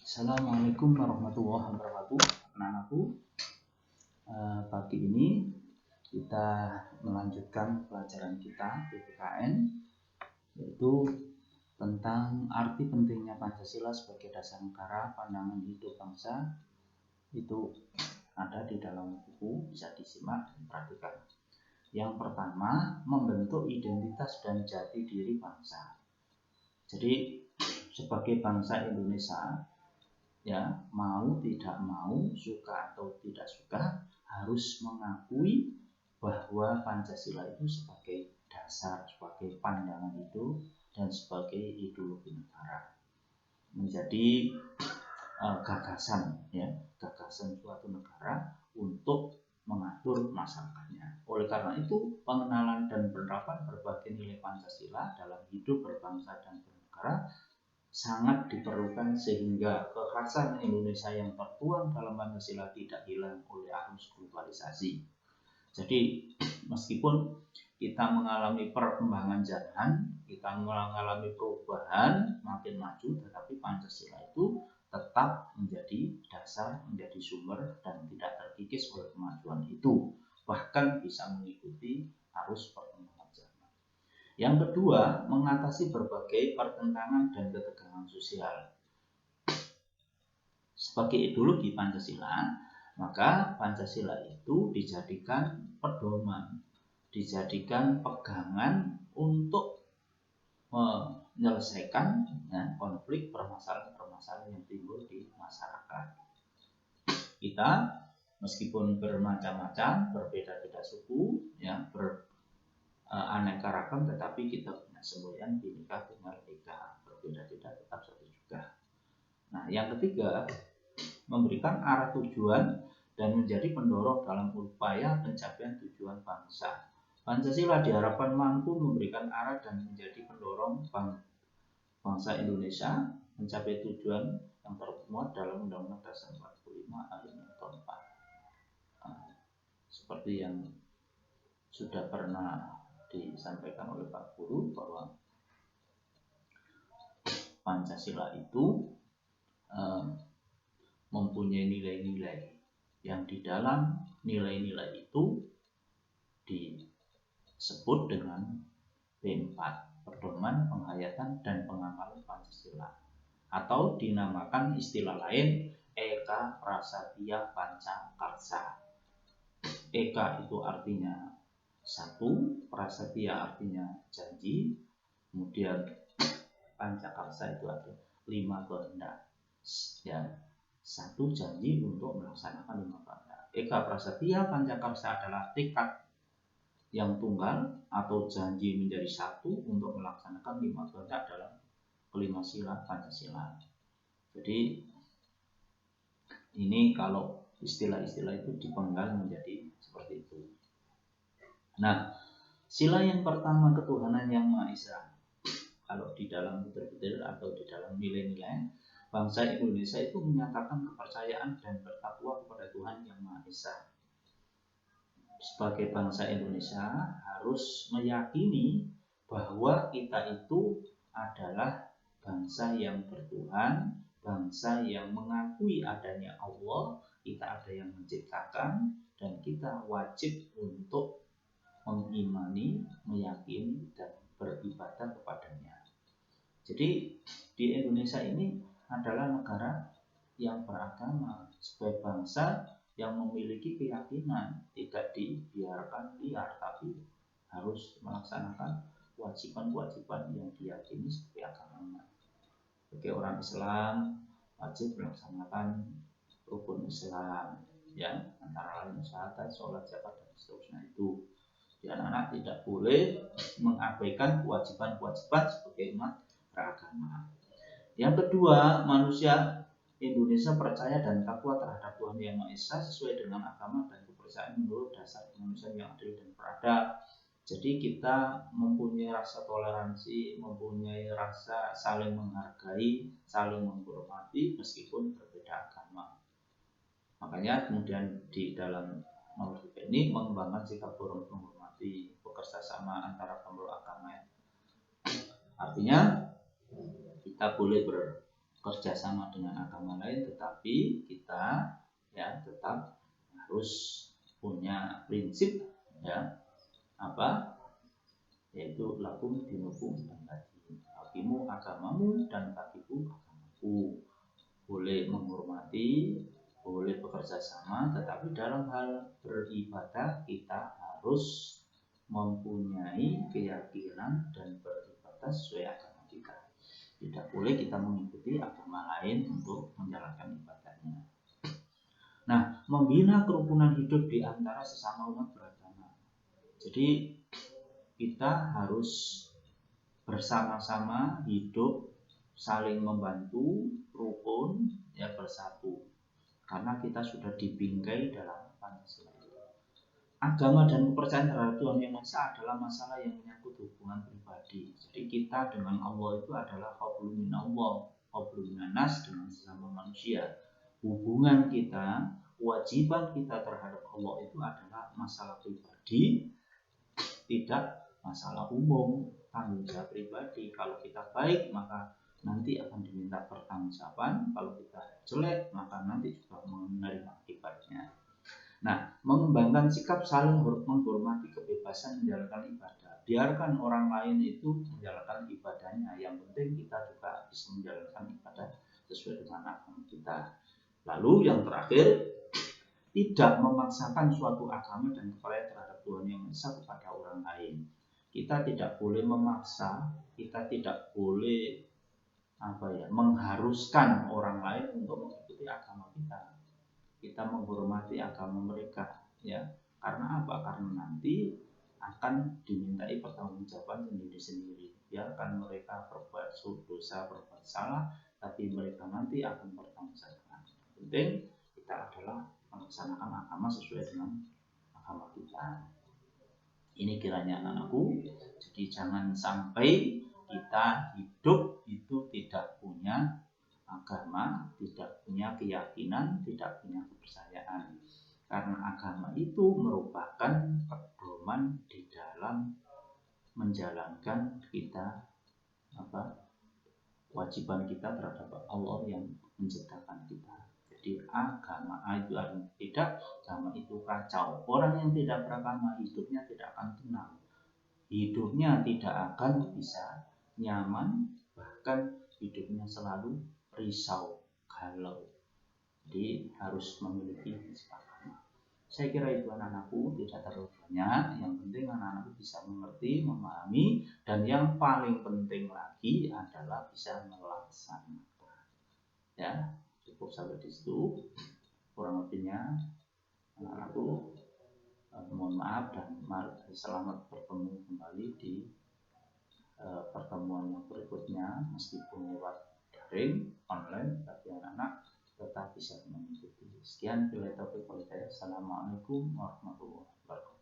Assalamualaikum warahmatullahi wabarakatuh. Anak-anakku, pagi ini kita melanjutkan pelajaran kita PPKN, yaitu tentang arti pentingnya Pancasila sebagai dasar negara, pandangan hidup bangsa. Itu ada di dalam buku, bisa disimak dan perhatikan. Yang pertama, membentuk identitas dan jati diri bangsa. Jadi sebagai bangsa Indonesia, ya, mau tidak mau, suka atau tidak suka, harus mengakui bahwa Pancasila itu sebagai dasar, sebagai pandangan hidup, dan sebagai ideologi negara. Menjadi gagasan suatu negara untuk mengatur masyarakatnya. Oleh karena itu, pengenalan dan penerapan berbagai nilai Pancasila dalam hidup berbangsa dan bernegara sangat diperlukan sehingga kekhasan Indonesia yang tertuang dalam Pancasila tidak hilang oleh arus globalisasi. Jadi meskipun kita mengalami perkembangan zaman, kita mengalami perubahan makin maju, tetapi Pancasila itu tetap menjadi dasar, menjadi sumber, dan tidak terkikis oleh kemajuan itu, bahkan bisa mengikuti arus perkembangan zaman. Yang kedua, mengatasi berbagai pertentangan dan ketegangan sosial. Sebagai ideologi Pancasila, maka Pancasila itu dijadikan pedoman, dijadikan pegangan untuk menyelesaikan konflik permasalahan yang timbul di masyarakat. Kita meskipun bermacam-macam, berbeda-beda suku, ya, aneka ragam, tetapi kita punya semboyan Bhinneka Tunggal Ika, berbeda-beda tetap satu juga. Nah, yang ketiga, memberikan arah tujuan dan menjadi pendorong dalam upaya pencapaian tujuan bangsa. Pancasila diharapkan mampu memberikan arah dan menjadi pendorong bangsa Indonesia mencapai tujuan yang termuat dalam Undang-Undang Dasar 45 ayat 4. Seperti yang sudah pernah disampaikan oleh Pak Guru, bahwa Pancasila itu mempunyai nilai-nilai yang di dalam nilai-nilai itu disebut dengan P4, pedoman, penghayatan, dan pengamalan Pancasila, atau dinamakan istilah lain Eka Prasatya Pancakarsa. Eka itu artinya satu, Prasatya artinya janji, kemudian Pancakarsa itu artinya 5 kehendak, ya, satu janji untuk melaksanakan 5 kehendak. Eka Prasatya Pancakarsa adalah tekad yang tunggal atau janji menjadi satu untuk melaksanakan 5 kehendak dalam kelima sila Pancasila. Jadi ini kalau istilah-istilah itu dipenggal menjadi seperti itu. Nah, sila yang pertama ketuhanan yang Maha Esa. Kalau di dalam butir-butir atau di dalam nilai-nilai, bangsa Indonesia itu menyatakan kepercayaan dan bertakwa kepada Tuhan yang Maha Esa. Sebagai bangsa Indonesia harus meyakini bahwa kita itu adalah bangsa yang bertuhan, bangsa yang mengakui adanya Allah, kita ada yang menciptakan, dan kita wajib untuk mengimani, meyakini, dan beribadah kepadanya. Jadi di Indonesia ini adalah negara yang beragama, sebagai bangsa yang memiliki keyakinan, tidak dibiarkan liar, tapi harus melaksanakan kewajiban-kewajiban yang diyakini sebagai agama. Sebagai orang Islam wajib melaksanakan rukun Islam, yang antara lain syahadat, sholat, zakat, dan seterusnya itu. Anak-anak tidak boleh mengabaikan kewajiban-kewajiban sebagai umat beragama. Yang kedua, manusia Indonesia percaya dan takwa terhadap Tuhan Yang Maha Esa sesuai dengan agama dan kepercayaan menurut dasar kemanusiaan yang adil dan beradab. Jadi kita mempunyai rasa toleransi, mempunyai rasa saling menghargai, saling menghormati meskipun berbeda agama. Makanya kemudian di dalam nomor 3 ini mengembangkan sikap dorong menghormati, bekerja sama antara pemeluk agama. Artinya kita boleh kerjasama dengan agama lain, tetapi kita ya tetap harus punya prinsip ya apa, yaitu lakum dinukum dan bagimu agamamu dan bagiku agamaku. Boleh menghormati, boleh bekerja sama, tetapi dalam hal beribadah kita harus mempunyai keyakinan dan beribadah sesuai agama kita. Tidak boleh kita mengikuti agama lain untuk menjalankan ibadahnya. Nah, membina kerukunan hidup di antara sesama umat beragama. Jadi kita harus bersama-sama hidup, saling membantu, rukun, ya bersatu. Karena kita sudah dibingkai dalam Pancasila. Agama dan kepercayaan terhadap Tuhan Yang Maha Esa adalah masalah yang menyangkut hubungan pribadi. Jadi kita dengan Allah itu adalah hablum minallah, hablum minannas, dengan sesama manusia. Hubungan kita, kewajiban kita terhadap Allah itu adalah masalah pribadi, tidak masalah umum, tanggung jawab pribadi. Kalau kita baik maka nanti akan diminta pertanggungjawaban, kalau kita jelek maka nanti juga menerima akibatnya. Nah, mengembangkan sikap saling menghormati kebebasan menjalankan ibadah. Biarkan orang lain itu menjalankan ibadahnya, yang penting kita juga bisa menjalankan ibadah sesuai dengan agama kita. Lalu yang terakhir, tidak memaksakan suatu agama dan kepercayaan terhadap Tuhan Yang Maha Esa kepada orang lain. Kita tidak boleh memaksa, kita tidak boleh mengharuskan orang lain untuk mengikuti agama kita. Kita menghormati agama mereka, ya. Karena apa? Karena nanti akan dimintai pertanggungjawaban sendiri-sendiri. Biarkan mereka berbuat dosa, berbuat salah, tapi mereka nanti akan bertanggungjawab. Penting kita adalah melaksanakan agama sesuai dengan agama kita. Ini kiranya anak-anakku. Jadi jangan sampai kita hidup itu tidak punya agama, tidak punya keyakinan, tidak punya kepercayaan. Karena agama itu merupakan pedoman di dalam menjalankan kita kewajiban kita terhadap Allah yang menciptakan kita. Jadi agama itu tidak, agama itu kacau. Orang yang tidak beragama hidupnya tidak akan tenang, hidupnya tidak akan bisa nyaman, bahkan hidupnya selalu risau, galau. Jadi harus memiliki agama. Saya kira itu anak-anakku, tidak terlalu banyak. Yang penting anak-anakku bisa mengerti, memahami, dan yang paling penting lagi adalah bisa melaksanakan. Ya, cukup sampai di situ. Kurang lebihnya anak-anakku mohon maaf dan selamat bertemu kembali di pertemuan yang berikutnya, meskipun lewat daring online, tapi anak-anak tetap bisa mengikuti. Sekian, bila taufiq wal hidayah. Assalamualaikum warahmatullahi wabarakatuh.